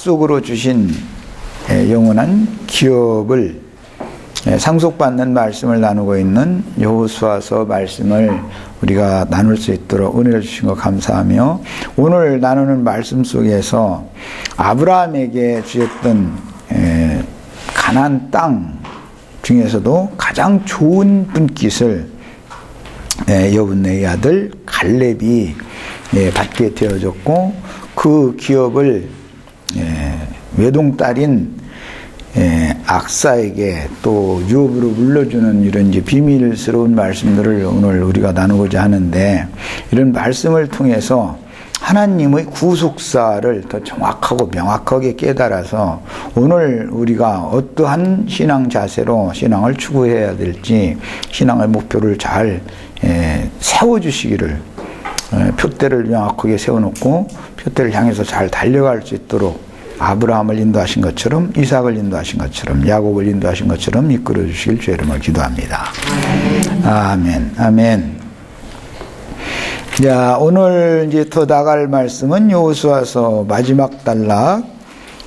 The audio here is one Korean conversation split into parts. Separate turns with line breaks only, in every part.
약속으로 주신 영원한 기업을 상속받는 말씀을 나누고 있는 여호수아서 말씀을 우리가 나눌 수 있도록 은혜를 주신 것 감사하며, 오늘 나누는 말씀 속에서 아브라함에게 주셨던 가나안 땅 중에서도 가장 좋은 분깃을 여분네의 아들 갈렙이 받게 되어졌고, 그 기업을 외동딸인 악사에게 또 유업으로 물려주는 이런 이제 비밀스러운 말씀들을 오늘 우리가 나누고자 하는데, 이런 말씀을 통해서 하나님의 구속사를 더 정확하고 명확하게 깨달아서 오늘 우리가 어떠한 신앙 자세로 신앙을 추구해야 될지, 신앙의 목표를 잘 세워주시기를, 표대를 명확하게 세워놓고 표대를 향해서 잘 달려갈 수 있도록 아브라함을 인도하신 것처럼, 이삭을 인도하신 것처럼, 야곱을 인도하신 것처럼 이끌어 주시길 주의 이름으로 기도합니다. 아멘, 아멘. 자, 오늘 이제 더 나갈 말씀은 여호수아서 마지막 단락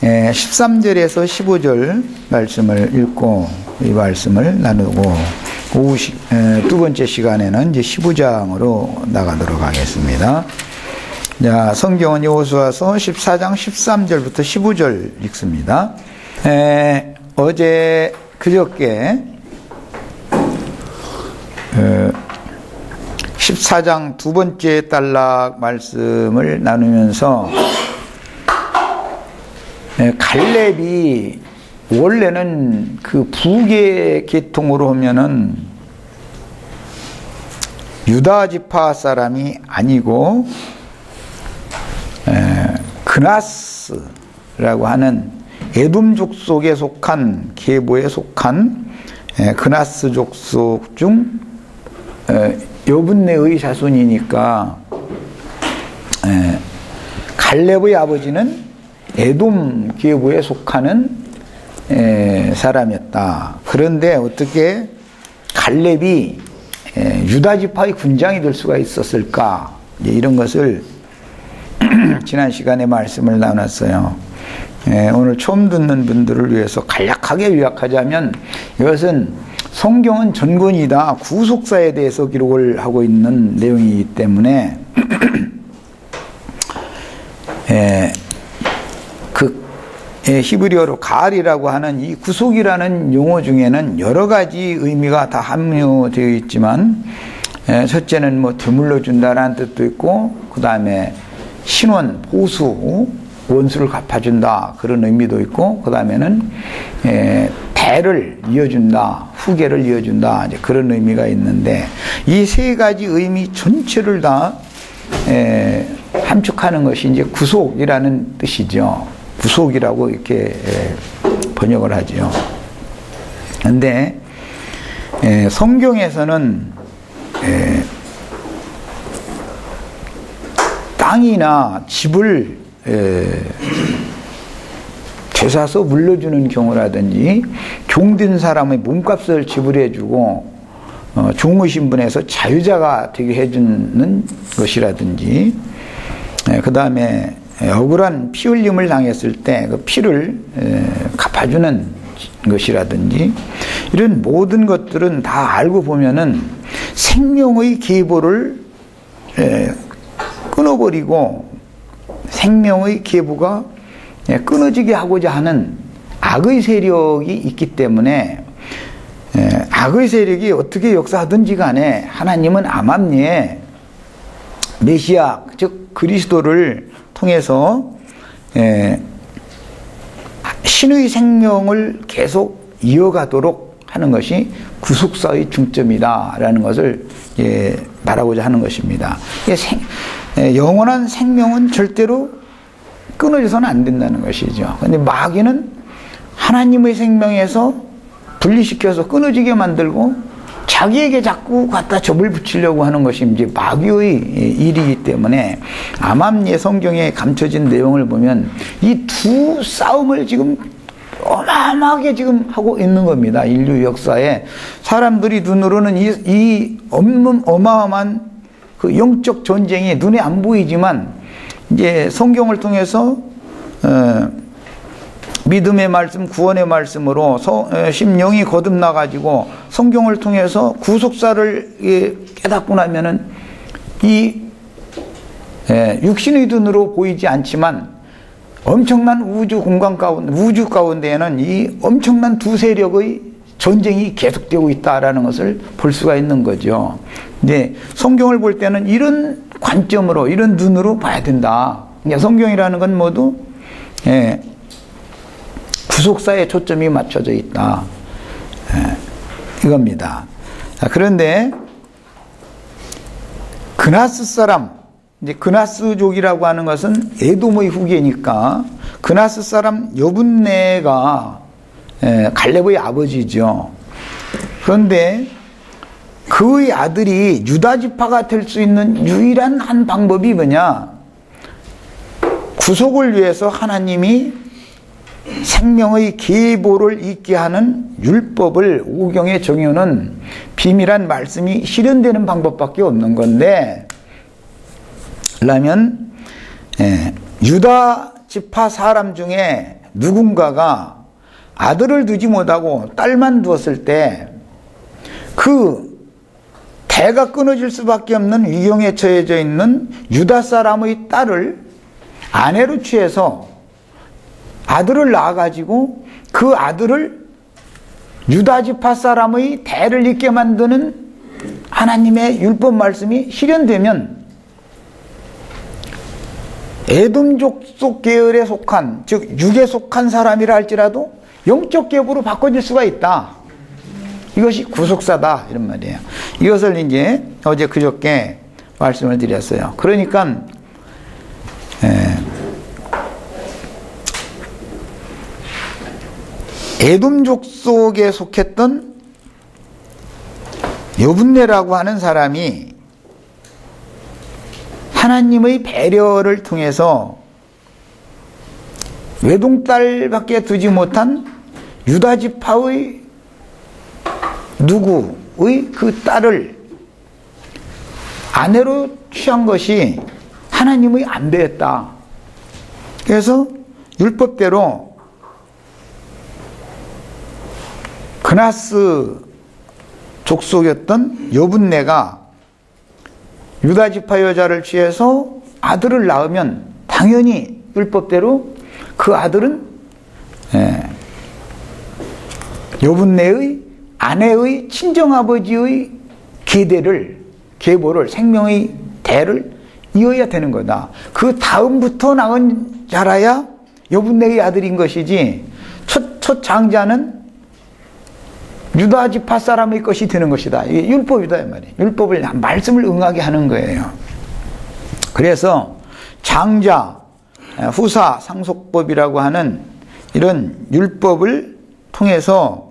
13절에서 15절 말씀을 읽고 이 말씀을 나누고, 두 번째 시간에는 이제 15장으로 나가도록 하겠습니다. 자, 성경은 여호수아서 14장 13절부터 15절 읽습니다. 어제 그저께 14장 두 번째 단락 말씀을 나누면서 갈렙이 원래는 그 북의 계통으로 하면은 유다 지파 사람이 아니고 그나스라고 하는 에돔 족속에 속한, 계보에 속한 그나스 족속 중 여분네의 자손이니까 갈렙의 아버지는 에돔 계보에 속하는 사람이었다. 그런데 어떻게 갈렙이 유다 지파의 군장이 될 수가 있었을까? 이런 것을 지난 시간에 말씀을 나눴어요. 오늘 처음 듣는 분들을 위해서 간략하게 요약하자면, 이것은 성경은 전권이다, 구속사에 대해서 기록을 하고 있는 내용이기 때문에 히브리어로 가알이라고 하는 이 구속이라는 용어 중에는 여러 가지 의미가 다 함유되어 있지만, 첫째는 뭐 되물러 준다라는 뜻도 있고, 그 다음에 신원, 보수, 원수를 갚아준다, 그런 의미도 있고, 그 다음에는 대를 이어준다, 후계를 이어준다, 이제 그런 의미가 있는데, 이 세 가지 의미 전체를 다 함축하는 것이 이제 구속이라는 뜻이죠. 구속이라고 이렇게 번역을 하죠. 그런데 성경에서는 땅이나 집을 되사서 물려주는 경우라든지, 종된 사람의 몸값을 지불해주고 종의 신분에서 자유자가 되게 해주는 것이라든지, 그 다음에 억울한 피 흘림을 당했을 때 그 피를 갚아주는 것이라든지, 이런 모든 것들은 다 알고 보면은 생명의 계보를 끊어버리고 생명의 계보가 끊어지게 하고자 하는 악의 세력이 있기 때문에, 악의 세력이 어떻게 역사하든지 간에 하나님은 암암리에 메시아, 즉 그리스도를 통해서 신의 생명을 계속 이어가도록 하는 것이 구속사의 중점이다라는 것을 말하고자 하는 것입니다. 영원한 생명은 절대로 끊어져서는 안 된다는 것이죠. 그런데 마귀는 하나님의 생명에서 분리시켜서 끊어지게 만들고 자기에게 자꾸 갖다 접을 붙이려고 하는 것이 이제 마귀의 일이기 때문에, 암암리의 성경에 감춰진 내용을 보면 이 두 싸움을 지금 어마어마하게 지금 하고 있는 겁니다. 인류 역사에 사람들이 눈으로는 이 어마어마한 그 영적 전쟁이 눈에 안 보이지만, 이제 성경을 통해서 믿음의 말씀, 구원의 말씀으로 심령이 거듭나가지고 성경을 통해서 구속사를 깨닫고 나면은 이 육신의 눈으로 보이지 않지만 엄청난 우주 공간 가운데, 우주 가운데에는 이 엄청난 두 세력의 전쟁이 계속되고 있다라는 것을 볼 수가 있는 거죠. 근데 성경을 볼 때는 이런 관점으로, 이런 눈으로 봐야 된다. 그러니까 성경이라는 건 모두 구속사에 초점이 맞춰져 있다. 이겁니다. 그런데 그나스 사람, 이제 그나스족이라고 하는 것은 에돔의 후계니까 그나스 사람 여분네가 갈렙의 아버지죠. 그런데 그의 아들이 유다 지파가 될 수 있는 유일한 한 방법이 뭐냐? 구속을 위해서 하나님이 생명의 계보를 있게 하는 율법을 오경에 정해놓은 비밀한 말씀이 실현되는 방법밖에 없는 건데, 그러면 유다 지파 사람 중에 누군가가 아들을 두지 못하고 딸만 두었을 때 그 대가 끊어질 수밖에 없는 위경에 처해져 있는 유다 사람의 딸을 아내로 취해서 아들을 낳아가지고 그 아들을 유다 지파 사람의 대를 잇게 만드는 하나님의 율법 말씀이 실현되면 에돔 족속 계열에 속한, 즉 육에 속한 사람이라 할지라도 영적 계보로 바꿔질 수가 있다. 이것이 구속사다, 이런 말이에요. 이것을 이제 어제 그저께 말씀을 드렸어요. 그러니까 에돔 족속에 속했던 여분네라고 하는 사람이 하나님의 배려를 통해서 외동딸밖에 두지 못한 유다 지파의 누구의 그 딸을 아내로 취한 것이 하나님의 안배였다. 그래서 율법대로 그나스 족속이었던 여분네가 유다 지파 여자를 취해서 아들을 낳으면 당연히 율법대로 그 아들은 여분네의 아내의 친정아버지의 계보를, 생명의 대를 이어야 되는 거다. 그 다음부터 낳은 자라야 여분네의 아들인 것이지 첫 장자는 유다 지파 사람의 것이 되는 것이다. 이게 율법이다, 이 말이에요. 율법을, 말씀을 응하게 하는 거예요. 그래서 장자, 후사, 상속법이라고 하는 이런 율법을 통해서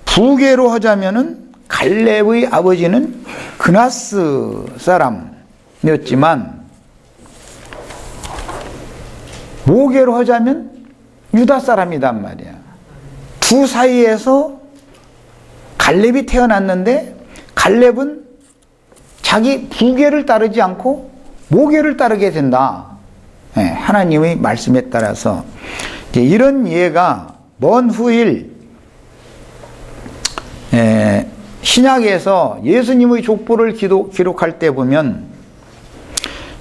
부계로 하자면은 갈렙의 아버지는 그나스 사람이었지만 모계로 하자면 유다 사람이단 말이야. 두 사이에서 갈렙이 태어났는데 갈렙은 자기 부계를 따르지 않고 모계를 따르게 된다. 하나님의 말씀에 따라서 이런 예가 먼 후일 신약에서 예수님의 족보를 기록할 때 보면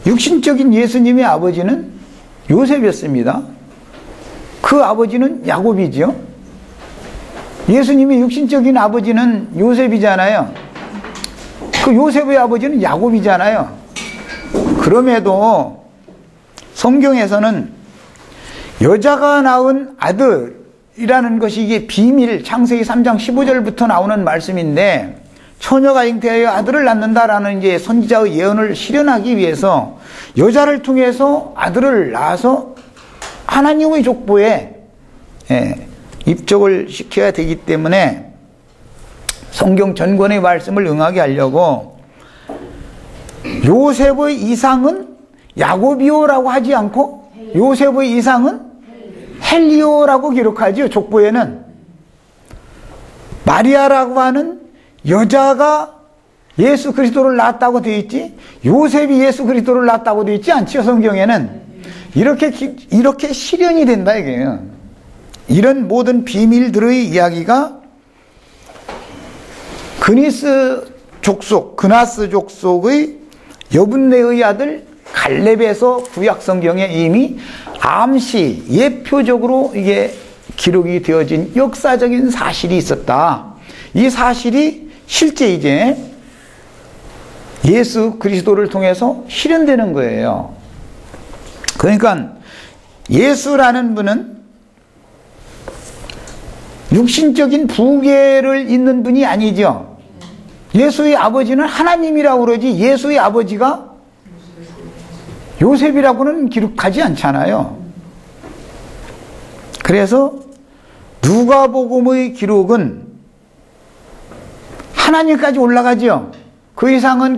육신적인 예수님의 아버지는 요셉이었습니다. 그 아버지는 야곱이지요. 예수님의 육신적인 아버지는 요셉이잖아요. 그 요셉의 아버지는 야곱이잖아요. 그럼에도 성경에서는 여자가 낳은 아들이라는 것이 이게 비밀, 창세기 3장 15절부터 나오는 말씀인데, 처녀가 잉태하여 아들을 낳는다라는 이제 선지자의 예언을 실현하기 위해서 여자를 통해서 아들을 낳아서 하나님의 족보에 입적을 시켜야 되기 때문에 성경 전권의 말씀을 응하게 하려고 요셉의 이상은 야곱이오라고 하지 않고 요셉의 이상은 헬리오라고 기록하죠. 족보에는 마리아라고 하는 여자가 예수 그리스도를 낳았다고 되어 있지 요셉이 예수 그리스도를 낳았다고 되어 있지 않죠. 성경에는 이렇게 실현이 된다 이게요. 이런 모든 비밀들의 이야기가 그나스 족속의 여분네의 아들 갈렙에서 구약 성경에 이미 암시, 예표적으로 이게 기록이 되어진 역사적인 사실이 있었다. 이 사실이 실제 이제 예수 그리스도를 통해서 실현되는 거예요. 그러니까 예수라는 분은 육신적인 부계를 있는 분이 아니죠. 예수의 아버지는 하나님이라고 그러지 예수의 아버지가 요셉이라고는 기록하지 않잖아요. 그래서 누가복음의 기록은 하나님까지 올라가죠. 그 이상은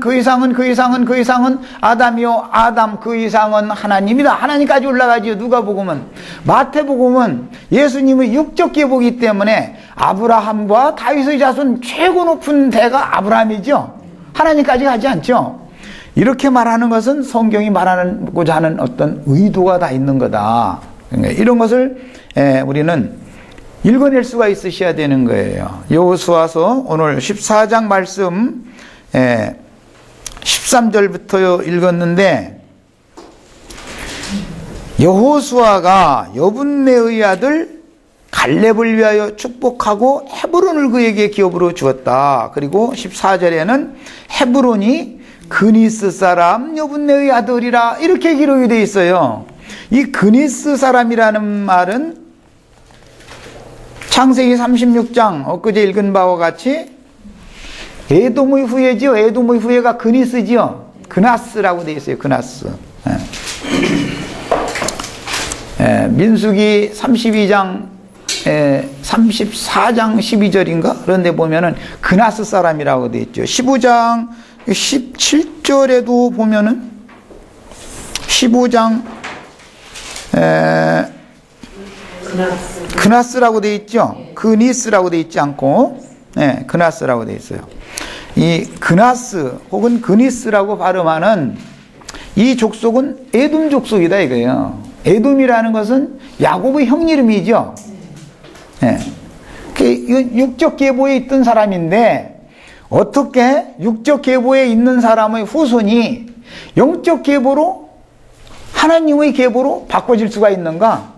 아담이요 아담 그 이상은 하나님이다. 하나님까지 올라가죠. 누가복음은. 마태복음은 예수님의 육적 계보이기 때문에 아브라함과 다윗의 자손 최고 높은 대가 아브라함이죠. 하나님까지 가지 않죠. 이렇게 말하는 것은 성경이 말하고자 하는 어떤 의도가 다 있는 거다. 이런 것을 우리는 읽어낼 수가 있으셔야 되는 거예요. 여호수아서 오늘 14장 말씀 13절부터 읽었는데, 여호수아가 여분네의 아들 갈렙을 위하여 축복하고 헤브론을 그에게 기업으로 주었다. 그리고 14절에는 헤브론이 그니스 사람 여분네의 아들이라 이렇게 기록이 되어 있어요. 이 그니스 사람이라는 말은 창세기 36장 엊그제 읽은 바와 같이 에돔의 후예지요. 에돔의 후예가 그니스지요. 그나스라고 되어 있어요. 그나스. 민수기 32장 34장 12절인가? 그런데 보면은 그나스 사람이라고 되어 있죠. 15장 17절에도 보면은 15장 그나스라고 되어 있죠. 그니스라고 되어 있지 않고 그나스라고 되어 있어요. 이 그나스 혹은 그니스라고 발음하는 이 족속은 에돔 족속이다 이거예요. 에돔이라는 것은 야곱의 형 이름이죠. 육적 계보에 있던 사람인데 어떻게 육적 계보에 있는 사람의 후손이 영적 계보로 하나님의 계보로 바꿔질 수가 있는가?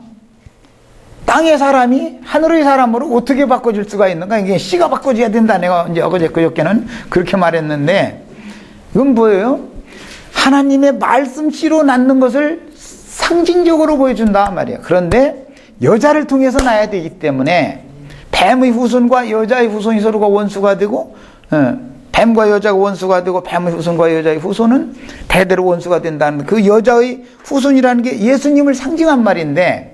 땅의 사람이 하늘의 사람으로 어떻게 바꿔줄 수가 있는가? 이게 씨가 바꿔줘야 된다. 내가 이제 그저께는 그렇게 말했는데, 이건 뭐예요? 하나님의 말씀 씨로 낳는 것을 상징적으로 보여준다 말이에요. 그런데 여자를 통해서 낳아야 되기 때문에 뱀의 후손과 여자의 후손이 서로가 원수가 되고, 뱀과 여자가 원수가 되고 뱀의 후손과 여자의 후손은 대대로 원수가 된다는 그 여자의 후손이라는 게 예수님을 상징한 말인데,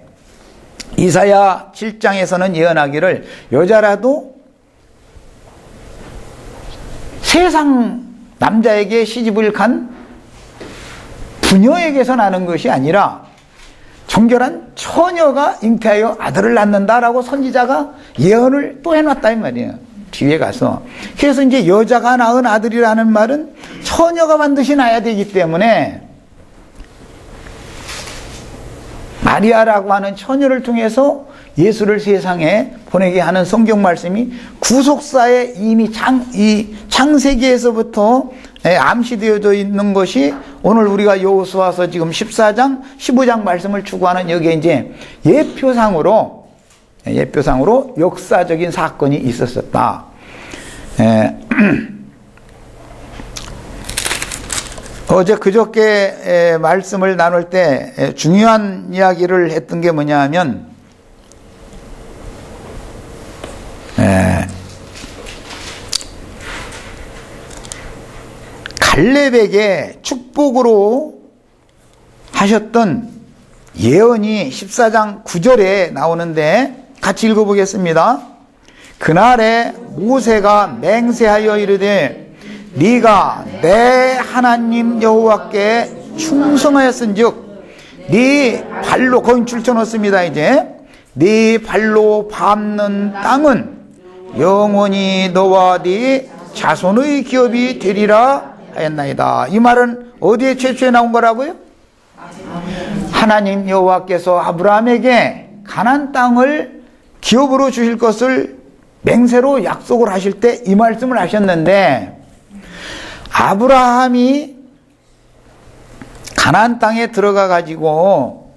이사야 7장에서는 예언하기를 여자라도 세상 남자에게 시집을 간 부녀에게서 나는 것이 아니라 정결한 처녀가 잉태하여 아들을 낳는다라고 선지자가 예언을 또 해놨다 이 말이에요. 뒤에 가서. 그래서 이제 여자가 낳은 아들이라는 말은 처녀가 반드시 낳아야 되기 때문에 마리아라고 하는 처녀를 통해서 예수를 세상에 보내게 하는 성경 말씀이 구속사에 이미 창세기에서부터 암시되어져 있는 것이 오늘 우리가 여호수아서 지금 14장, 15장 말씀을 추구하는 여기에 이제 예표상으로 역사적인 사건이 있었었다. 어제 그저께 말씀을 나눌 때 중요한 이야기를 했던 게 뭐냐 하면 갈렙에게 축복으로 하셨던 예언이 14장 9절에 나오는데 같이 읽어보겠습니다. 그날에 모세가 맹세하여 이르되 네가 내 하나님 여호와께 충성하였은즉 네 발로 거기 줄쳐놓습니다. 이제 네 발로 밟는 땅은 영원히 너와 네 자손의 기업이 되리라 하였나이다. 이 말은 어디에 최초에 나온 거라고요? 하나님 여호와께서 아브라함에게 가나안 땅을 기업으로 주실 것을 맹세로 약속을 하실 때 이 말씀을 하셨는데, 아브라함이 가나안 땅에 들어가 가지고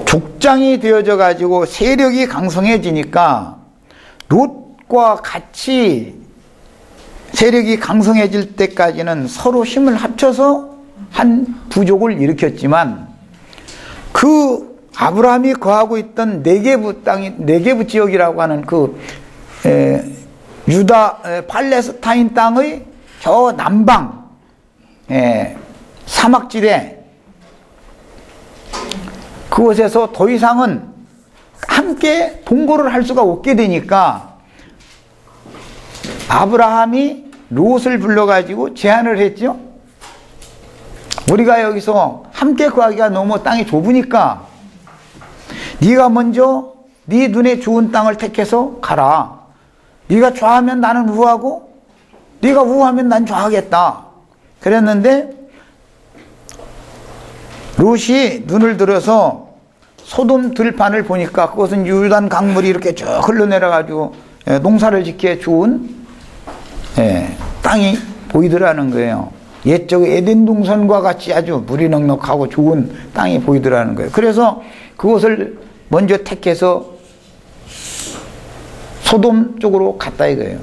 족장이 되어져 가지고 세력이 강성해지니까 롯과 같이 세력이 강성해질 때까지는 서로 힘을 합쳐서 한 부족을 일으켰지만, 그 아브라함이 거하고 있던 네게부 땅이, 네게부 지역이라고 하는 그 유다 팔레스타인 땅의 저 남방 사막지대, 그곳에서 더 이상은 함께 동거를 할 수가 없게 되니까 아브라함이 롯을 불러가지고 제안을 했죠. 우리가 여기서 함께 거하기가 너무 땅이 좁으니까 네가 먼저 네 눈에 좋은 땅을 택해서 가라. 네가 좌하면 나는 우하고 네가 우하면 난 좌하겠다. 그랬는데 롯이 눈을 들어서 소돔 들판을 보니까 그것은 요단 강물이 이렇게 쭉 흘러내려가지고 농사를 짓기에 좋은 땅이 보이더라는 거예요. 옛적 에덴 동산과 같이 아주 물이 넉넉하고 좋은 땅이 보이더라는 거예요. 그래서 그것을 먼저 택해서 소돔 쪽으로 갔다 이거예요.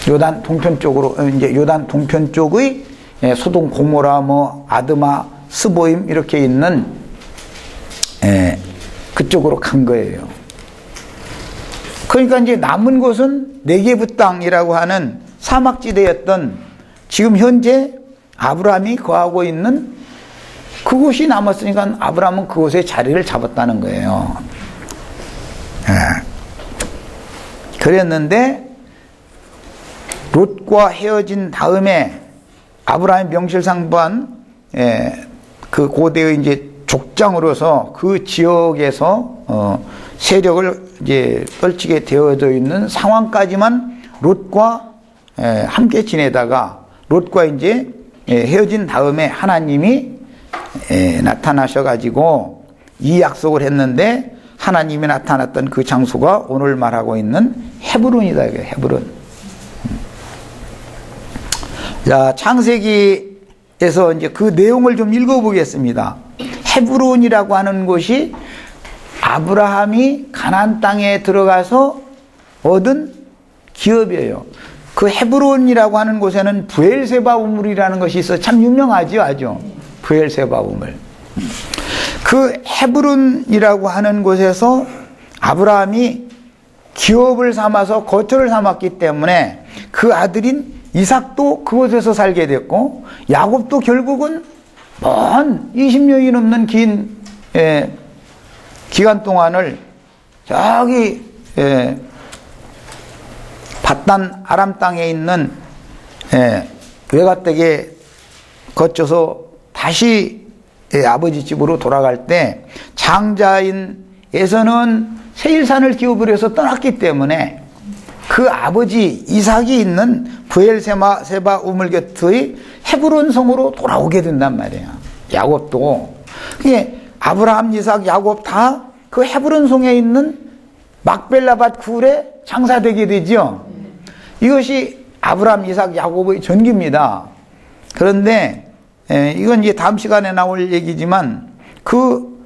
요단 동편 쪽으로, 이제 요단 동편 쪽의 소돔, 고모라, 뭐 아드마, 스보임 이렇게 있는 그쪽으로 간 거예요. 그러니까 이제 남은 곳은 네게부 땅이라고 하는 사막지대였던, 지금 현재 아브라함이 거하고 있는 그곳이 남았으니까 아브라함은 그곳에 자리를 잡았다는 거예요. 그랬는데 롯과 헤어진 다음에 아브라함이 명실상부한 그 고대의 이제 족장으로서 그 지역에서 세력을 이제 떨치게 되어져 있는 상황까지만 롯과 함께 지내다가, 롯과 이제 헤어진 다음에 하나님이 나타나셔가지고 이 약속을 했는데, 하나님이 나타났던 그 장소가 오늘 말하고 있는 헤브론이다. 헤브론. 자, 창세기에서 이제 그 내용을 좀 읽어보겠습니다. 헤브론이라고 하는 곳이 아브라함이 가나안 땅에 들어가서 얻은 기업이에요. 그 헤브론이라고 하는 곳에는 브엘세바 우물이라는 것이 있어 참 유명하죠, 아주. 브엘세바 우물. 그 헤브론이라고 하는 곳에서 아브라함이 기업을 삼아서 거처를 삼았기 때문에 그 아들인 이삭도 그곳에서 살게 됐고, 야곱도 결국은 먼 20년이 넘는 긴 기간 동안을 저기 밧단 아람 땅에 있는 외가댁에 거쳐서 다시 아버지 집으로 돌아갈 때, 장자인 에서는 세일산을 기업으로 해서 떠났기 때문에 그 아버지 이삭이 있는 브엘세바 우물 곁의 헤브론 성으로 돌아오게 된단 말이에요. 야곱도. 그게 아브라함, 이삭, 야곱 다 그 헤브론 성에 있는 막벨라밭 굴에 장사되게 되죠. 이것이 아브라함, 이삭, 야곱의 전기입니다. 그런데 이건 이제 다음 시간에 나올 얘기지만, 그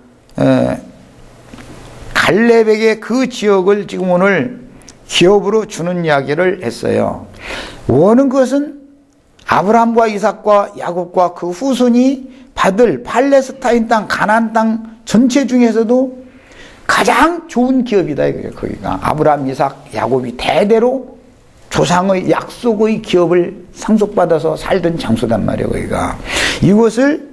갈렙에게 그 지역을 지금 오늘 기업으로 주는 이야기를 했어요. 원하는 것은 아브라함과 이삭과 야곱과 그 후손이 받을 팔레스타인 땅, 가나안 땅 전체 중에서도 가장 좋은 기업이다 이거예요. 거기가 아브라함, 이삭, 야곱이 대대로 조상의 약속의 기업을 상속받아서 살던 장소단 말이에요. 거기가. 이곳을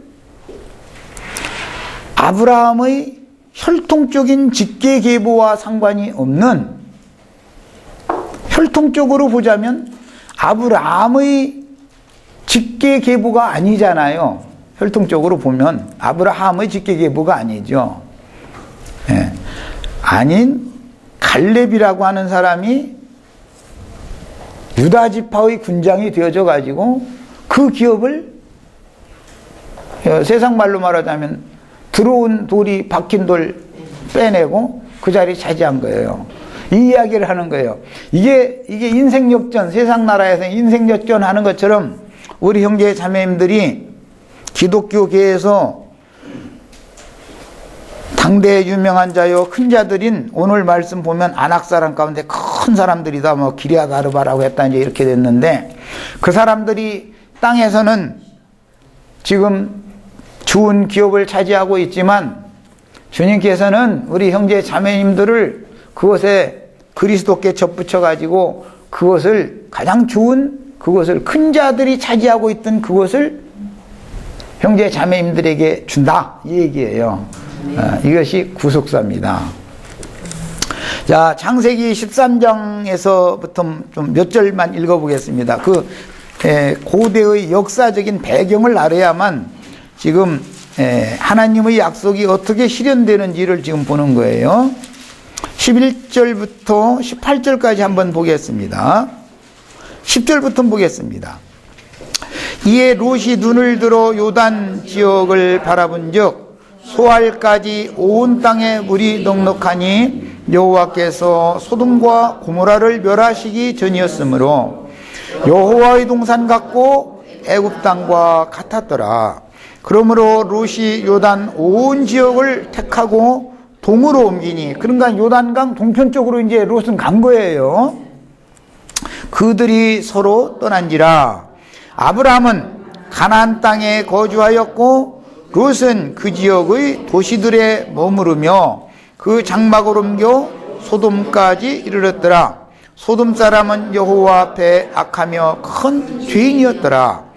아브라함의 혈통적인 직계계보와 상관이 없는, 혈통적으로 보자면 아브라함의 직계계보가 아니잖아요. 혈통적으로 보면 아브라함의 직계계보가 아니죠. 아닌 갈렙이라고 하는 사람이 유다 지파의 군장이 되어져 가지고 그 기업을, 세상 말로 말하자면 들어온 돌이 박힌 돌 빼내고 그 자리 차지한 거예요. 이 이야기를 하는 거예요. 이게 인생 역전, 세상 나라에서 인생 역전 하는 것처럼 우리 형제 자매님들이 기독교계에서 당대 유명한 자요 큰 자들인 오늘 말씀 보면 안악 사람 가운데 큰 사람들이다 뭐 기리아 가르바라고 했다 이제 이렇게 됐는데 그 사람들이 땅에서는 지금 좋은 기업을 차지하고 있지만 주님께서는 우리 형제 자매님들을 그것에 그리스도께 접붙여 가지고 그것을 가장 좋은 그것을 큰 자들이 차지하고 있던 그것을 형제 자매님들에게 준다 이 얘기예요. 이것이 구속사입니다. 자, 창세기 13장에서부터 좀 몇 절만 읽어보겠습니다. 그 고대의 역사적인 배경을 알아야만 지금 하나님의 약속이 어떻게 실현되는지를 지금 보는 거예요. 11절부터 18절까지 한번 보겠습니다. 10절부터 보겠습니다. 이에 롯이 눈을 들어 요단 지역을 바라본 즉 소알까지 온 땅에 물이 넉넉하니 여호와께서 소돔과 고모라를 멸하시기 전이었으므로 여호와의 동산 같고 애굽 땅과 같았더라. 그러므로 롯이 요단 온 지역을 택하고 동으로 옮기니 그러니까 요단강 동편 쪽으로 이제 롯은 간 거예요. 그들이 서로 떠난지라. 아브라함은 가나안 땅에 거주하였고 롯은 그 지역의 도시들에 머무르며 그 장막을 옮겨 소돔까지 이르렀더라. 소돔 사람은 여호와 앞에 악하며 큰 죄인이었더라.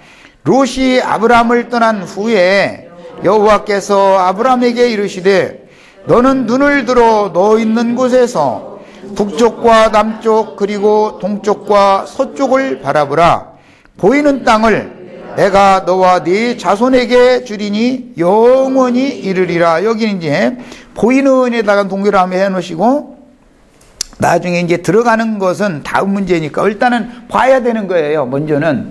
롯이 아브라함을 떠난 후에 여호와께서 아브라함에게 이르시되 너는 눈을 들어 너 있는 곳에서 북쪽과 남쪽 그리고 동쪽과 서쪽을 바라보라. 보이는 땅을 내가 너와 네 자손에게 주리니 영원히 이르리라. 여기는 이제 보이는에다가 동그라미 해놓으시고 나중에 이제 들어가는 것은 다음 문제니까 일단은 봐야 되는 거예요. 먼저는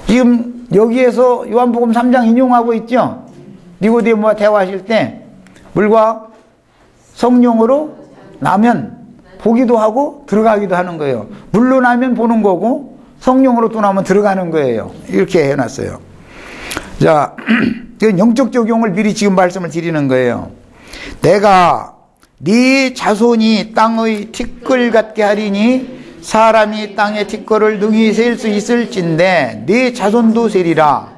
지금 여기에서 요한복음 3장 인용하고 있죠. 니고데모와 대화하실 때 물과 성령으로 나면 보기도 하고 들어가기도 하는 거예요. 물로 나면 보는 거고 성령으로 또 나면 들어가는 거예요. 이렇게 해놨어요. 자, 영적 적용을 미리 지금 말씀을 드리는 거예요. 내가 네 자손이 땅의 티끌 같게 하리니 사람이 땅의 티끌을 능히 셀 수 있을진데 네 자손도 세리라.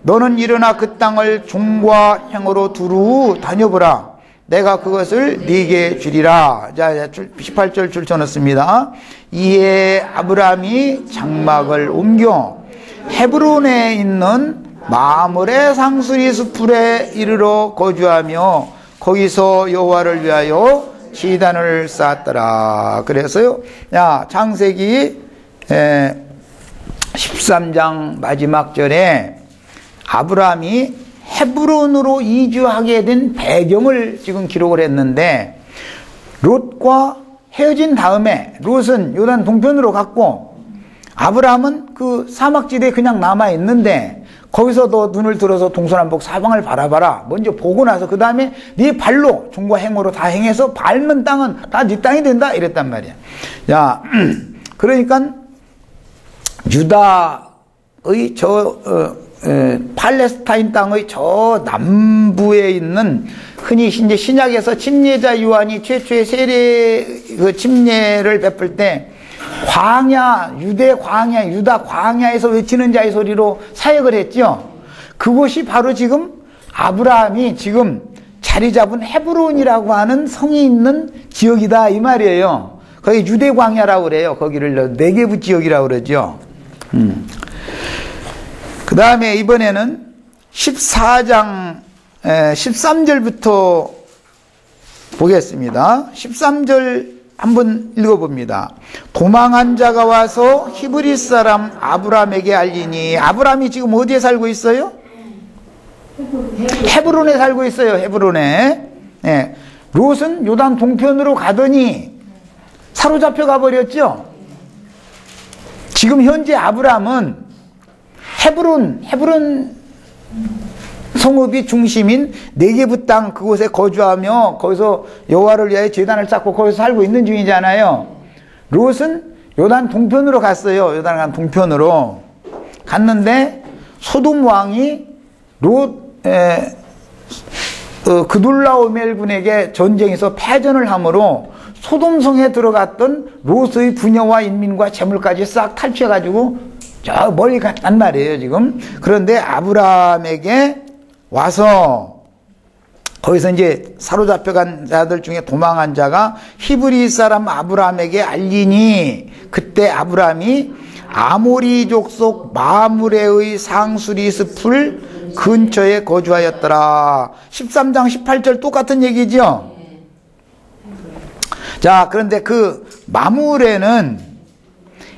너는 일어나 그 땅을 종과 행으로 두루 다녀보라. 내가 그것을 네게 주리라. 자, 18절 줄 쳐놓습니다. 이에 아브라함이 장막을 옮겨 헤브론에 있는 마므레 상수리 숲에 이르러 거주하며 거기서 여호와를 위하여 제단을 쌓았더라. 그래서요, 창세기 13장 마지막 절에 아브라함이 헤브론으로 이주하게 된 배경을 지금 기록을 했는데 롯과 헤어진 다음에 롯은 요단 동편으로 갔고 아브라함은 그 사막지대에 그냥 남아있는데 거기서 너 눈을 들어서 동서남북 사방을 바라봐라. 먼저 보고 나서 그 다음에 네 발로 종과 행으로 다 행해서 밟는 땅은 다 네 땅이 된다 이랬단 말이야. 야, 그러니까 유다의 팔레스타인 땅의 저 남부에 있는 흔히 이제 신약에서 침례자 요한이 최초의 세례 그 침례를 베풀 때 광야, 유다 광야에서 외치는 자의 소리로 사역을 했죠. 그곳이 바로 지금 아브라함이 지금 자리 잡은 헤브론이라고 하는 성이 있는 지역이다 이 말이에요. 거기 유대 광야라고 그래요. 거기를 네게부 지역이라고 그러죠. 그 다음에 이번에는 14장 13절부터 보겠습니다. 13절 한번 읽어봅니다. 도망한 자가 와서 히브리 사람 아브라함에게 알리니 아브라함이 지금 어디에 살고 있어요? 헤브론에 살고 있어요. 헤브론에. 롯은 요단 동편으로 가더니 사로잡혀 가버렸죠. 지금 현재 아브라함은 헤브론 성읍이 중심인 네게부 땅 그곳에 거주하며 거기서 여호와를 위하여 제단을 쌓고 거기서 살고 있는 중이잖아요. 롯은 요단 동편으로 갔어요. 요단강 동편으로 갔는데 소돔 왕이 그둘라오멜 군에게 전쟁에서 패전을 하므로 소돔성에 들어갔던 롯의 부녀와 인민과 재물까지 싹 탈취해가지고 저 멀리 갔단 말이에요 지금. 그런데 아브라함에게 와서 거기서 이제 사로잡혀간 자들 중에 도망한 자가 히브리 사람 아브라함에게 알리니 그때 아브라함이 아모리 족속 마므레의 상수리스 풀 근처에 거주하였더라. 13장 18절 똑같은 얘기죠. 자, 그런데 그 마므레는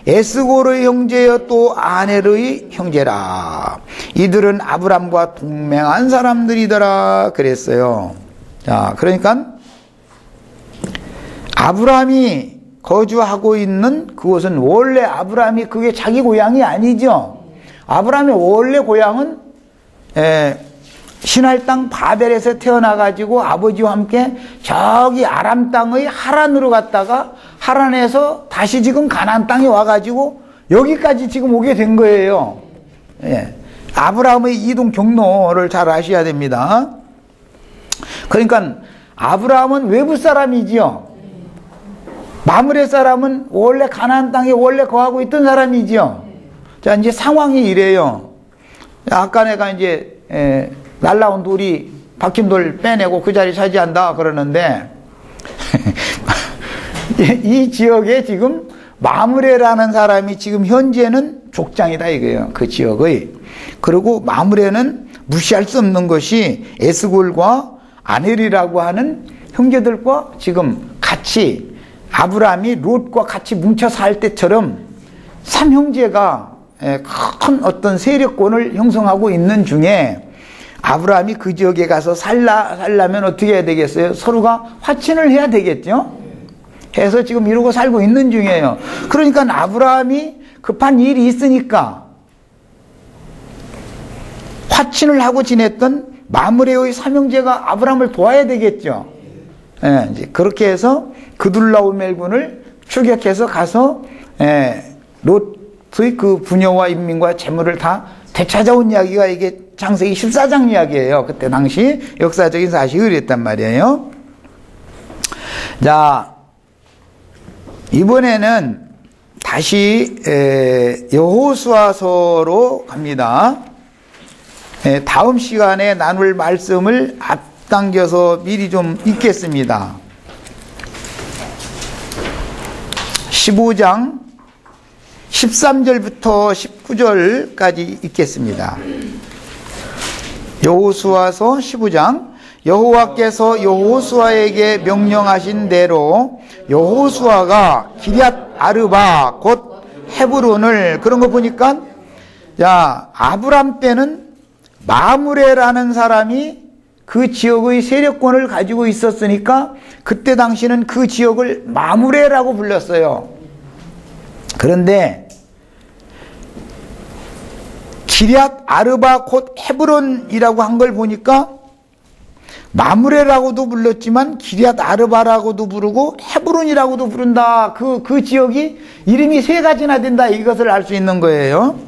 에스골의 형제여 또 아넬의 형제라. 이들은 아브람과 동맹한 사람들이더라 그랬어요. 자, 그러니까 아브람이 거주하고 있는 그곳은 원래 아브람이 그게 자기 고향이 아니죠. 아브람의 원래 고향은 신할 땅 바벨에서 태어나가지고 아버지와 함께 저기 아람 땅의 하란으로 갔다가 하란에서 다시 지금 가나안 땅에 와가지고 여기까지 지금 오게 된 거예요. 예. 아브라함의 이동 경로를 잘 아셔야 됩니다. 그러니까 아브라함은 외부 사람이지요. 마므레 사람은 원래 가나안 땅에 원래 거하고 있던 사람이지요. 자, 이제 상황이 이래요. 아까 내가 이제 날라온 돌이 박힌 돌 빼내고 그 자리 차지한다 그러는데 이 지역에 지금 마므레라는 사람이 지금 현재는 족장이다 이거예요. 그 지역의. 그리고 마므레는 무시할 수 없는 것이 에스골과 아넬이라고 하는 형제들과 지금 같이 아브라함이 롯과 같이 뭉쳐 살 때처럼 삼형제가 큰 어떤 세력권을 형성하고 있는 중에 아브라함이 그 지역에 가서 살려면 어떻게 해야 되겠어요? 서로가 화친을 해야 되겠죠? 해서 지금 이러고 살고 있는 중이에요. 그러니까 아브라함이 급한 일이 있으니까 화친을 하고 지냈던 마므레의 삼형제가 아브라함을 도와야 되겠죠. 예, 이제 그렇게 해서 그둘라오멜 군을 추격해서 가서 롯의 그 부녀와 인민과 재물을 다 되찾아온 이야기가 이게 창세기 14장 이야기예요. 그때 당시 역사적인 사실이 그랬단 말이에요. 자, 이번에는 다시 여호수아서로 갑니다. 다음 시간에 나눌 말씀을 앞당겨서 미리 좀 읽겠습니다. 15장 13절부터 19절까지 읽겠습니다. 여호수아서 15장. 여호와께서 여호수아에게 명령하신 대로 여호수아가 기럇 아르바 곧 헤브론을, 그런 거 보니까 자, 아브람 때는 마므레라는 사람이 그 지역의 세력권을 가지고 있었으니까 그때 당시는 그 지역을 마므레라고 불렀어요. 그런데 기럇 아르바 곧 헤브론이라고 한 걸 보니까 마므레라고도 불렀지만 기럇 아르바라고도 부르고 헤브론이라고도 부른다. 그 지역이 이름이 세 가지나 된다. 이것을 알 수 있는 거예요.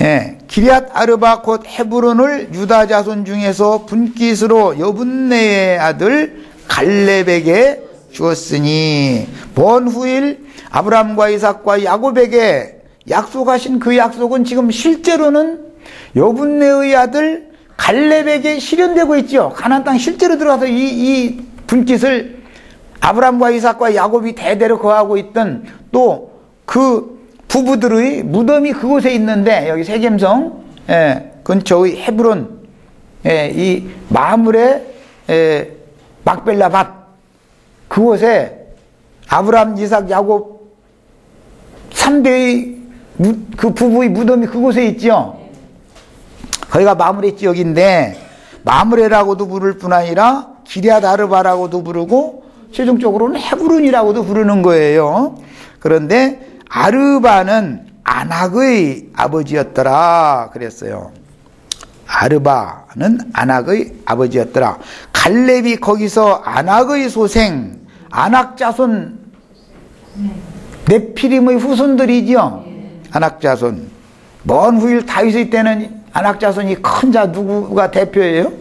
예, 기럇 아르바 곧 헤브론을 유다 자손 중에서 분깃으로 여분네의 아들 갈렙에게 주었으니 먼 후일 아브람과 이삭과 야곱에게 약속하신 그 약속은 지금 실제로는 여분네의 아들 갈렙에게 실현되고 있죠. 가나안 땅 실제로 들어가서 이 분깃을 아브람과 이삭과 야곱이 대대로 거하고 있던 또 그 부부들의 무덤이 그곳에 있는데, 여기 세겜성 근처의 헤브론, 이 마므레 막벨라 밭, 그곳에 아브람, 이삭, 야곱 3대의 그 부부의 무덤이 그곳에 있죠. 거기가 마므레 지역인데 마므레라고도 부를 뿐 아니라 기럇 아르바라고도 부르고 최종적으로는 헤브론이라고도 부르는 거예요. 그런데 아르바는 아낙의 아버지였더라 그랬어요. 아르바는 아낙의 아버지였더라. 갈렙이 거기서 아낙의 소생, 아낙 자손, 네피림의 후손들이죠. 아낙 자손. 먼 후일 다윗의 때는 아낙 자손이 큰 자 누구가 대표예요?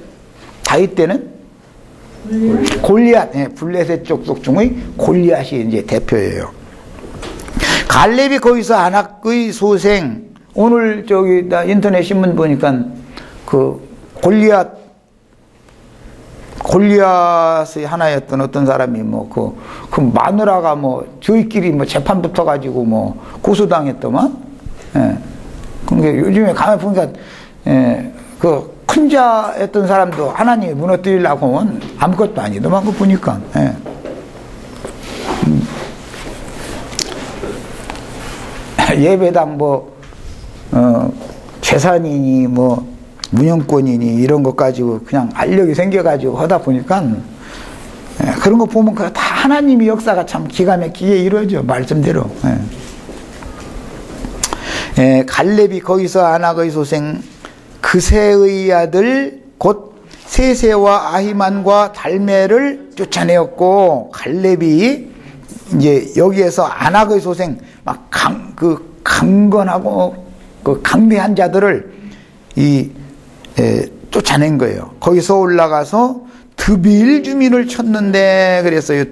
다윗 때는 골리앗, 블레셋 족속 중의 골리앗이 이제 대표예요. 갈렙이 거기서 아낙의 소생, 오늘 저기 나 인터넷 신문 보니까 그 골리앗의 하나였던 어떤 사람이 그 마누라가 저희끼리 재판 붙어가지고 고소당했더만. 예. 그러니까 요즘에 가만 보니까 그 큰 자였던 사람도 하나님이 무너뜨리려고 하면 아무것도 아니더만 그거 보니까. 예. 예배당 재산이니 문영권이니 이런 것 가지고 그냥 알력이 생겨가지고 하다 보니까 그런 거 보면 다 하나님의 역사가 참 기가 막히게 이루어져 말씀대로. 갈렙이 거기서 아낙의 소생 그새의 아들 곧 세세와 아히만과 달메를 쫓아내었고, 갈렙이 이제 여기에서 아낙의 소생 막 강건하고 그 강대한 자들을 쫓아낸 거예요. 거기서 올라가서 드빌 주민을 쳤는데 그랬어요.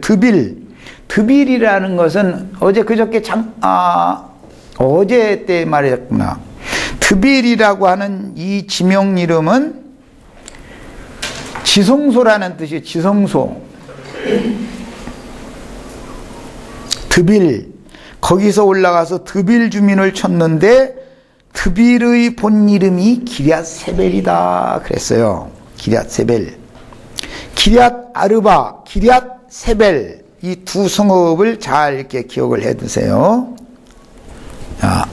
드빌이라는 것은 어제 그저께 어제 때 말했구나. 드빌이라고 하는 이 지명 이름은 지성소라는 뜻이에요. 지성소. 드빌. 거기서 올라가서 드빌 주민을 쳤는데 드빌의 본 이름이 기럇세벨이다 그랬어요. 기럇세벨. 기럇 아르바, 기럇세벨, 이 두 성읍을 잘 이렇게 기억을 해 두세요. 자,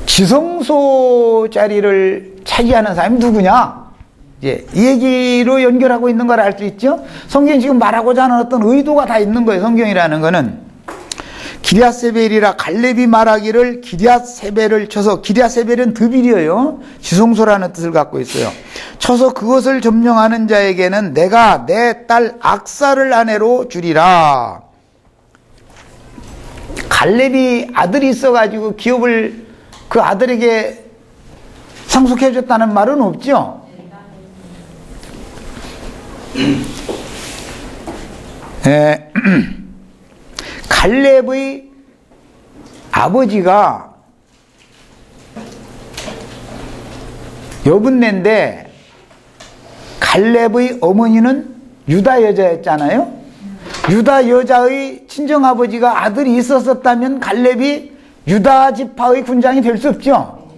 지성소 자리를 차지하는 사람이 누구냐? 이제 이 얘기로 연결하고 있는 걸 알 수 있죠? 성경이 지금 말하고자 하는 어떤 의도가 다 있는 거예요. 성경이라는 거는. 기럇세벨이라 갈렙이 말하기를 기럇세벨을 쳐서, 기럇세벨은 드빌이에요. 지성소라는 뜻을 갖고 있어요. 쳐서 그것을 점령하는 자에게는 내가 내 딸 악사를 아내로 주리라. 갈렙이 아들이 있어가지고 기업을 그 아들에게 상속해줬다는 말은 없죠. 갈렙의 아버지가 여분네인데 갈렙의 어머니는 유다 여자였잖아요. 유다 여자의 친정아버지가 아들이 있었었다면 갈렙이 유다 지파의 군장이 될 수 없죠.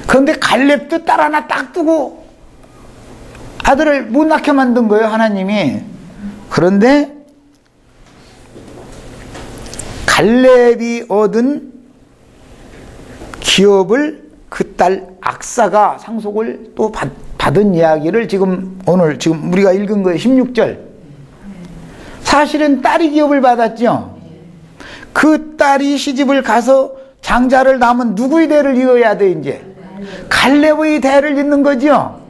그런데 갈렙도 딸 하나 딱 두고 아들을 못 낳게 만든 거예요, 하나님이. 그런데 갈렙이 얻은 기업을 그 딸 악사가 상속을 또 받은 이야기를 지금 우리가 읽은 거예요. 16절. 사실은 딸이 기업을 받았죠. 그 딸이 시집을 가서 장자를 낳으면 누구의 대를 이어야 돼, 이제? 갈렙의 대를 잇는 거죠.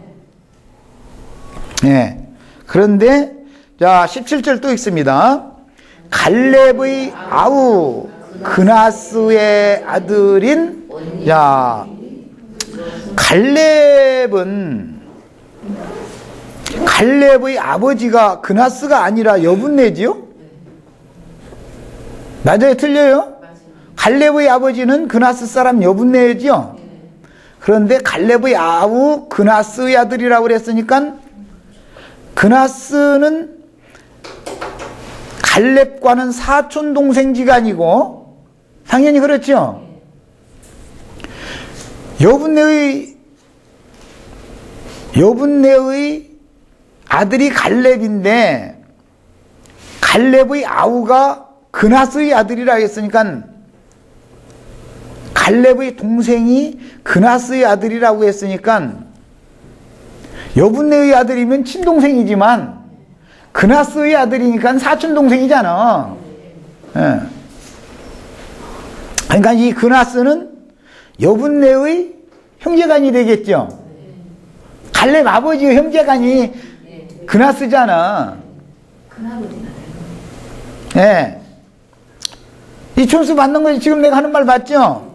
네. 그런데, 자, 17절 또 읽습니다. 갈렙의 아우, 그나스의 아들인, 자, 갈렙의 아버지가 그나스가 아니라 여분네지요? 맞아요? 틀려요? 갈렙의 아버지는 그나스 사람 여분네지요? 그런데 갈렙의 아우 그나스의 아들이라고 그랬으니까 그나스는 갈렙과는 사촌 동생지간이고 당연히 그렇죠. 여분네의 아들이 갈렙인데 갈렙의 아우가 그나스의 아들이라 했으니까 갈렙의 동생이 그나스의 아들이라고 했으니까 여분네의 아들이면 친동생이지만 그나스의 아들이니까 사촌동생이잖아. 예. 그러니까 이 그나스는 여분네의 형제간이 되겠죠. 갈렙 아버지의 형제간이 그나스잖아. 예. 이 촌수 받는 것이 지금 내가 하는 말 맞죠?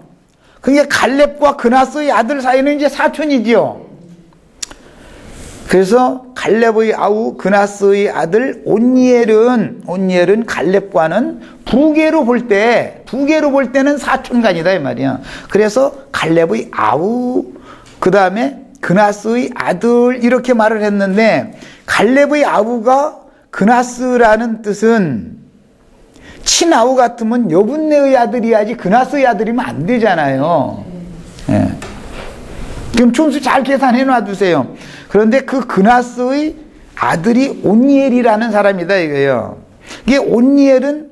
그게 갈렙과 그나스의 아들 사이는 이제 사촌이지요. 그래서 갈렙의 아우 그나스의 아들 온니엘은 갈렙과는 부계로 볼 때는 사촌간이다 이 말이야. 그래서 갈렙의 아우 그 다음에 그나스의 아들 이렇게 말을 했는데, 갈렙의 아우가 그나스라는 뜻은 친아우 같으면 여분네의 아들이야지 그나스의 아들이면 안 되잖아요. 예. 지금 촌수 잘 계산해 놔두세요. 그런데 그 그나스의 아들이 온니엘이라는 사람이다 이거예요. 이게 온니엘은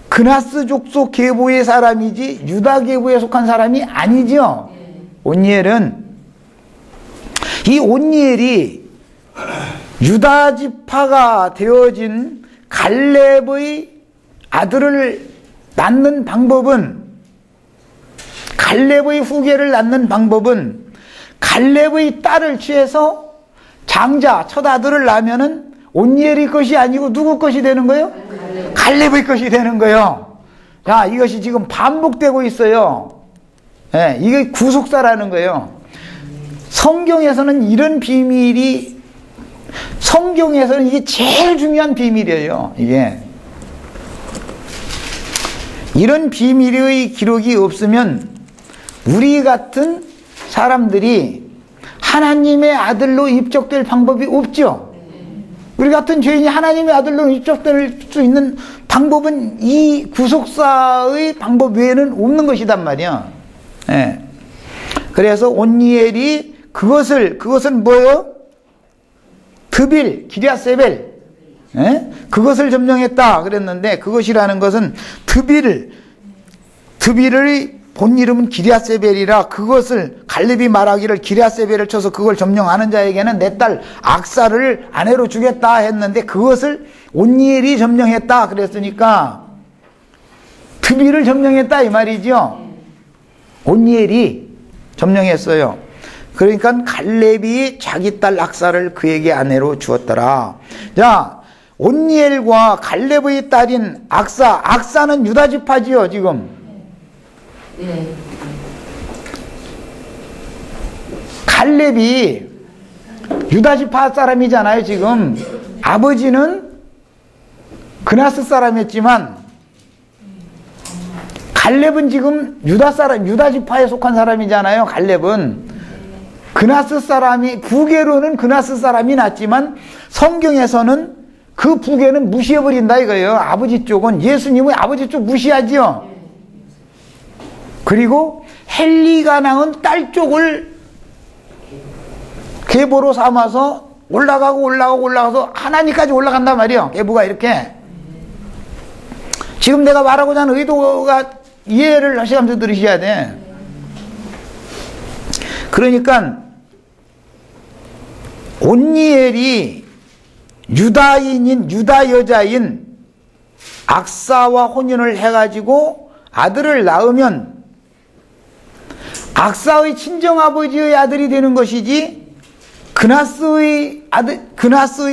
그나스 족속 계보의 사람이지 유다 계보에 속한 사람이 아니죠. 온니엘은, 이 온니엘이 유다 지파가 되어진 갈렙의 아들을 낳는 방법은, 갈렙의 후계를 낳는 방법은 갈렙의 딸을 취해서 장자 첫 아들을 낳으면은 온니엘의 것이 아니고 누구 것이 되는 거예요? 갈렙의 것이 되는 거예요. 자, 이것이 지금 반복되고 있어요. 예, 이게 구속사라는 거예요. 성경에서는 이런 비밀이, 성경에서는 이게 제일 중요한 비밀이에요. 이게 이런 비밀의 기록이 없으면 우리 같은 사람들이 하나님의 아들로 입적될 방법이 없죠. 우리 같은 죄인이 하나님의 아들로 입적될 수 있는 방법은 이 구속사의 방법 외에는 없는 것이단 말이야. 예. 그래서 온니엘이 그것은 뭐예요? 드빌, 기랴세벨, 예? 그것을 점령했다 그랬는데, 그것이라는 것은 드빌의 본 이름은 기랴세벨이라, 그것을 갈렙이 말하기를 기랴세벨을 쳐서 그걸 점령하는 자에게는 내 딸 악사를 아내로 주겠다 했는데, 그것을 온니엘이 점령했다 그랬으니까 드빌을 점령했다 이 말이죠. 온니엘이 점령했어요. 그러니까 갈렙이 자기 딸 악사를 그에게 아내로 주었더라. 자, 온니엘과 갈렙의 딸인 악사는 유다 지파지요 지금. 네. 갈렙이 유다 지파 사람이잖아요 지금. 아버지는 그나스 사람이었지만 갈렙은 지금 유다 지파에 속한 사람이잖아요. 갈렙은 그나스 사람이, 부계로는 그나스 사람이 낫지만 성경에서는 그 부계는 무시해버린다 이거예요. 아버지 쪽은, 예수님의 아버지 쪽 무시하지요. 그리고 헬리가 낳은 딸 쪽을 계보로 삼아서 올라가서 하나님까지 올라간단 말이에요. 계보가 이렇게. 지금 내가 말하고자 하는 의도가 이해를 하시면서 들으셔야 돼. 그러니까 온니엘이 유다 여자인 악사와 혼인을 해가지고 아들을 낳으면 악사의 친정아버지의 아들이 되는 것이지 그나스의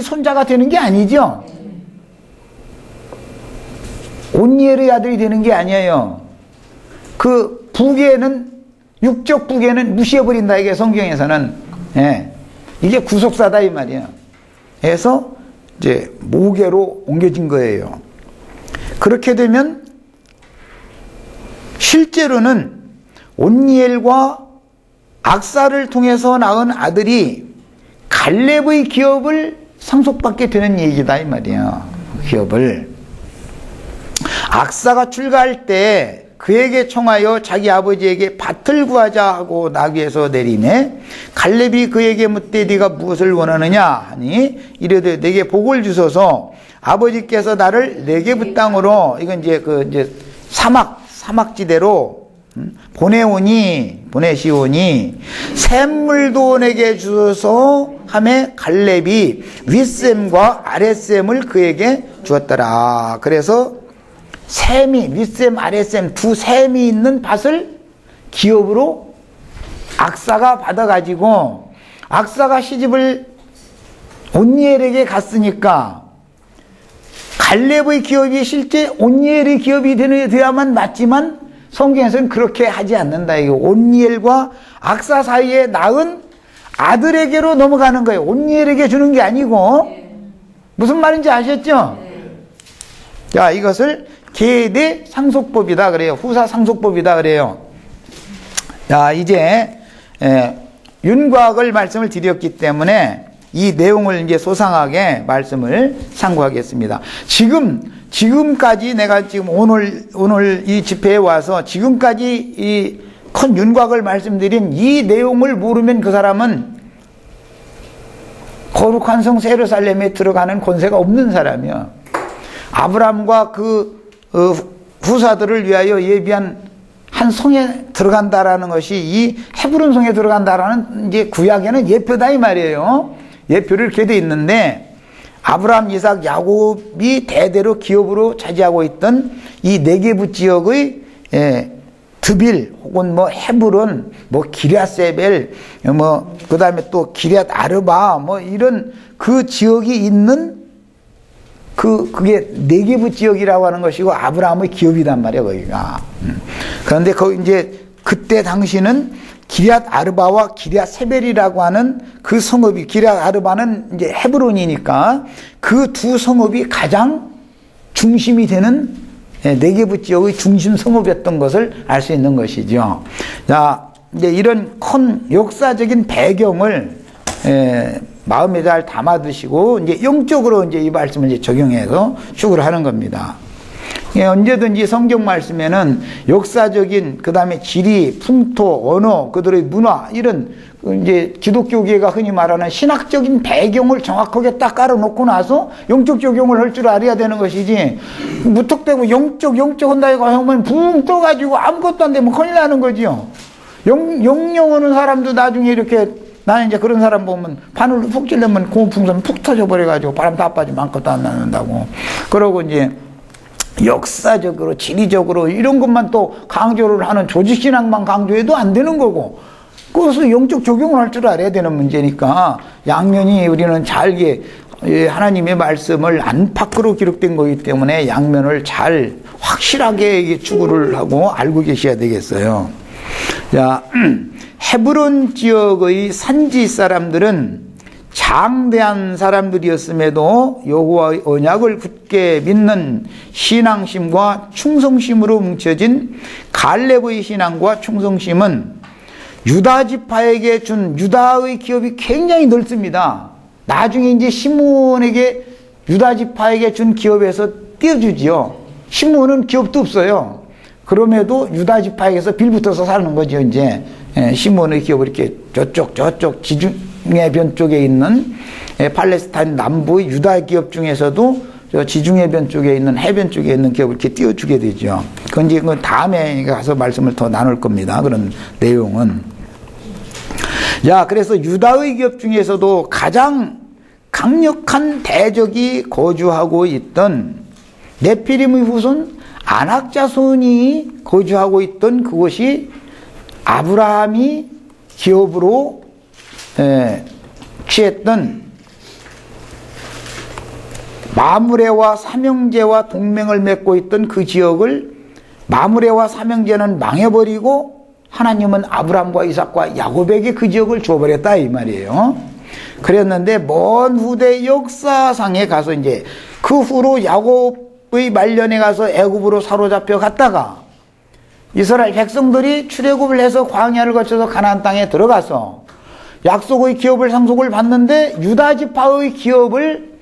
손자가 되는 게 아니죠. 온니엘의 아들이 되는 게 아니에요. 그 부계는, 육적 부계는 무시해버린다 이게 성경에서는. 예. 이게 구속사다 이 말이야. 그래서 이제 모계로 옮겨진 거예요. 그렇게 되면 실제로는 온니엘과 악사를 통해서 낳은 아들이 갈렙의 기업을 상속받게 되는 얘기다 이 말이야. 기업을. 악사가 출가할 때 그에게 청하여 자기 아버지에게 밭을 구하자 하고 나귀에서 내리매 갈렙이 그에게 묻되 네가 무엇을 원하느냐 하니 이르되 내게 복을 주소서 아버지께서 나를 네게부 땅으로, 이건 이제 사막지대로 보내시오니 샘물도 내게 주소서 하매 갈렙이 윗샘과 아랫샘을 그에게 주었더라. 그래서 샘이, 윗샘 아랫샘 두 샘이 있는 밭을 기업으로 악사가 받아가지고 악사가 시집을 온니엘에게 갔으니까 갈렙의 기업이 실제 온니엘의 기업이 되어야만 맞지만 성경에서는 그렇게 하지 않는다. 이게 온니엘과 악사 사이에 낳은 아들에게로 넘어가는 거예요. 온니엘에게 주는 게 아니고. 무슨 말인지 아셨죠? 자, 이것을 계대 상속법이다 그래요. 후사 상속법이다 그래요. 자, 이제 윤곽을 말씀을 드렸기 때문에 이 내용을 이제 소상하게 말씀을 상고하겠습니다. 지금까지 내가 지금 오늘 이 집회에 와서 지금까지 이 큰 윤곽을 말씀드린 이 내용을 모르면 그 사람은 거룩한 성 예루살렘에 들어가는 권세가 없는 사람이야. 아브라함과 그 후사들을 위하여 예비한 한 성에 들어간다라는 것이 이 헤브론 성에 들어간다라는 이제 구약에는 예표다 이 말이에요. 예표를 이렇게 돼 있는데 아브라함, 이삭, 야곱이 대대로 기업으로 차지하고 있던 이 네게부 지역의 드빌 혹은 뭐 헤브론, 뭐 기럇세벨, 뭐 그다음에 또 기럇 아르바 뭐 이런 그 지역이 있는 그게 네게부 지역이라고 하는 것이고 아브라함의 기업이단 말이야 거기가. 그런데 거기 이제 그때 당시는 기럇 아르바와 기럇 세벨이라고 하는 그 성읍이 기럇 아르바는 이제 헤브론이니까 그 두 성읍이 가장 중심이 되는 네게부 지역의 중심 성읍이었던 것을 알 수 있는 것이죠. 자, 이제 이런 큰 역사적인 배경을 마음에 잘 담아두시고 이제 영적으로 이제 이 말씀을 이제 적용해서 축을 하는 겁니다. 언제든지 성경 말씀에는 역사적인 그다음에 지리, 풍토, 언어, 그들의 문화 이런 이제 기독교계가 흔히 말하는 신학적인 배경을 정확하게 딱 깔아놓고 나서 영적 적용을 할 줄 알아야 되는 것이지 무턱대고 영적 한다 이거 하면 붕 떠가지고 아무것도 안 되면 큰일 나는 거지요. 영영 오는 사람도 나중에 이렇게 나는 이제 그런 사람 보면 바늘로 푹 찔르면 고풍선 푹 터져버려가지고 바람 다 빠지면 아무것도 안 나는다고. 그러고 이제 역사적으로 지리적으로 이런 것만 또 강조를 하는 조직신학만 강조해도 안 되는 거고 그것을 영적 적용을 할 줄 알아야 되는 문제니까 양면이 우리는 잘게 하나님의 말씀을 안팎으로 기록된 거기 때문에 양면을 잘 확실하게 추구를 하고 알고 계셔야 되겠어요. 자, 헤브론 지역의 산지 사람들은 장대한 사람들이었음에도 여호와의 언약을 굳게 믿는 신앙심과 충성심으로 뭉쳐진 갈렙의 신앙과 충성심은 유다 지파에게 준 유다의 기업이 굉장히 넓습니다. 나중에 이제 시므온에게 유다 지파에게 준 기업에서 떼어주지요. 시므온은 기업도 없어요. 그럼에도 유다 지파에게서 빌붙어서 사는 거죠. 이제 시므온의 기업을 이렇게 저쪽 지중해변 쪽에 있는 팔레스타인 남부의 유다 기업 중에서도 저 지중해변 쪽에 있는 해변 쪽에 있는 기업을 이렇게 띄워주게 되죠. 그건 이제 다음에 가서 말씀을 더 나눌 겁니다. 그런 내용은. 자, 그래서 유다의 기업 중에서도 가장 강력한 대적이 거주하고 있던 네피림의 후손 아낙 자손이 거주하고 있던 그곳이 아브라함이 기업으로 취했던 마므레와 삼형제와 동맹을 맺고 있던 그 지역을 마므레와 삼형제는 망해버리고 하나님은 아브라함과 이삭과 야곱에게 그 지역을 줘버렸다 이 말이에요. 그랬는데 먼 후대 역사상에 가서 이제 그 후로 야곱의 말년에 가서 애굽으로 사로잡혀 갔다가 이스라엘 백성들이 출애굽을 해서 광야를 거쳐서 가나안 땅에 들어가서 약속의 기업을 상속을 받는데 유다 지파의 기업을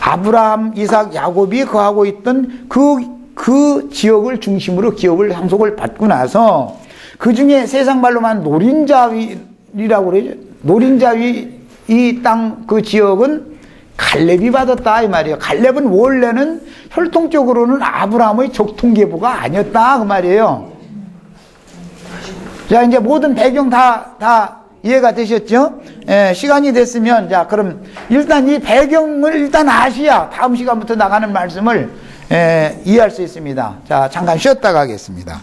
아브라함, 이삭, 야곱이 거하고 있던 그 지역을 중심으로 기업을 상속을 받고 나서 그 중에 세상 말로만 노린자위라고 그러죠. 노린자위 이 땅 그 지역은 갈렙이 받았다 이 말이에요. 갈렙은 원래는 혈통적으로는 아브라함의 적통계부가 아니었다 그 말이에요. 자, 이제 모든 배경 다 이해가 되셨죠? 시간이 됐으면 자 그럼 일단 이 배경을 일단 아셔야 다음 시간부터 나가는 말씀을 이해할 수 있습니다. 자, 잠깐 쉬었다 가겠습니다.